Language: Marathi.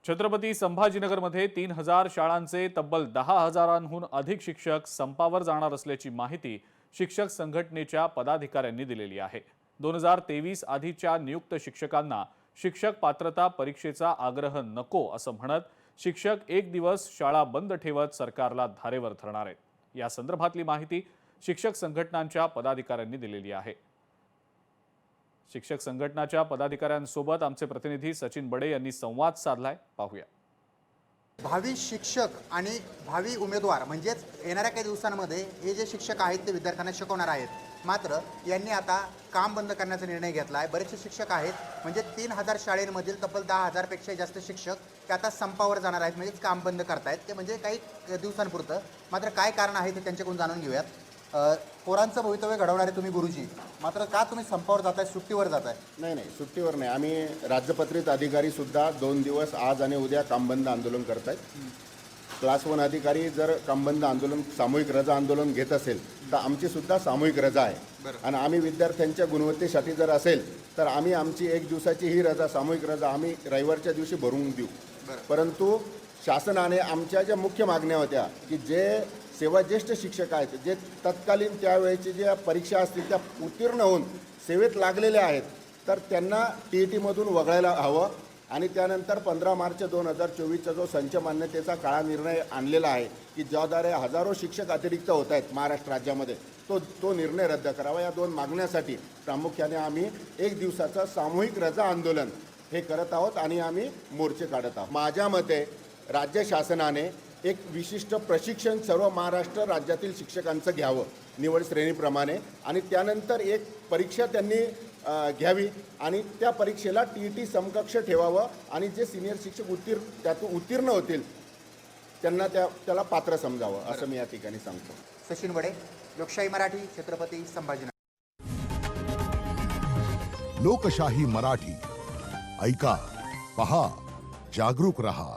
छत्रपती संभाजीनगरमध्ये 3000 शाळांचे तब्बल 10,000हून अधिक शिक्षक संपावर जाणार असल्याची माहिती शिक्षक संघटनेच्या पदाधिकाऱ्यांनी दिलेली आहे। 2023 आधीच्या नियुक्त शिक्षकांना शिक्षक पात्रता परीक्षेचा आग्रह नको असं म्हणत शिक्षक एक दिवस शाळा बंद ठेवत सरकारला धारेवर धरणार आहेत। या संदर्भातली माहिती शिक्षक संघटनांच्या पदाधिकाऱ्यांनी दिलेली आहे। शिक्षक संघटनाच्या पदाधिकाऱ्यांसोबत आमचे प्रतिनिधी सचिन बडे यांनी संवाद साधलाय, पाहूया। भावी शिक्षक आणि भावी उमेदवार म्हणजेच येणाऱ्या काही दिवसांमध्ये हे जे शिक्षक आहेत ते विद्यार्थ्यांना शिकवणार आहेत। मात्र यांनी आता काम बंद करण्याचा निर्णय घेतला आहे। बरेचसे शिक्षक आहेत म्हणजे 3000 शाळेंमधील तब्बल 10,000 पेक्षा जास्त शिक्षक ते आता संपावर जाणार आहेत, म्हणजे काम बंद करतायत ते म्हणजे काही दिवसांपुरतं। मात्र काय कारण आहे ते त्यांच्याकडून जाणून घेऊयात। पोरांचं भवितव्य घडवणारे तुम्ही गुरुजी, मात्र का तुम्ही संपावर जाताय, सुट्टीवर जाताय? नाही, सुट्टीवर नाही, आम्ही राज्यपत्रित अधिकारी सुद्धा 2 दिवस आज आणि उद्या कामबंद आंदोलन करतायत। क्लास 1 अधिकारी जर कामबंद आंदोलन सामूहिक रजा आंदोलन घेत असेल तर आमची सुद्धा सामूहिक रजा आहे। आणि आम्ही विद्यार्थ्यांच्या गुणवत्तेसाठी जर असेल तर आम्ही आमची 1 दिवसाची ही रजा सामूहिक रजा आम्ही रविवारच्या दिवशी भरून देऊ। परंतु शासनाने आमच्या ज्या मुख्य मागण्या होत्या की जे सेवाज्येष्ठ शिक्षक आहेत, जे तत्कालीन त्यावेळेची ज्या परीक्षा असतील त्या उत्तीर्ण होऊन सेवेत लागलेले आहेत, तर त्यांना TET-मधून वगळायला हवं। आणि त्यानंतर 15 मार्च 2024चा जो संच मान्यतेचा काळा निर्णय आणलेला आहे की ज्याद्वारे हजारो शिक्षक अतिरिक्त होत आहेत महाराष्ट्र राज्यामध्ये, तो निर्णय रद्द करावा। या 2 मागण्यासाठी प्रामुख्याने आम्ही 1 दिवसाचं सामूहिक रजा आंदोलन हे करत आहोत आणि आम्ही मोर्चे काढत आहोत। माझ्या मते राज्य शासनाने एक विशिष्ट प्रशिक्षण सर्व महाराष्ट्र राज्यातील शिक्षकांचं घ्यावं निवड श्रेणीप्रमाणे, आणि त्यानंतर एक परीक्षा त्यांनी घ्यावी आणि त्या परीक्षेला TET समकक्ष ठेवावं आणि जे सिनियर शिक्षक त्यातून उत्तीर्ण होतील त्यांना त्याला पात्र समजावं, असं मी या ठिकाणी सांगतो। सचिन बडे, लोकशाही मराठी, छत्रपती संभाजीनगर। लोकशाही मराठी, ऐका, पहा, जागरूक रहा।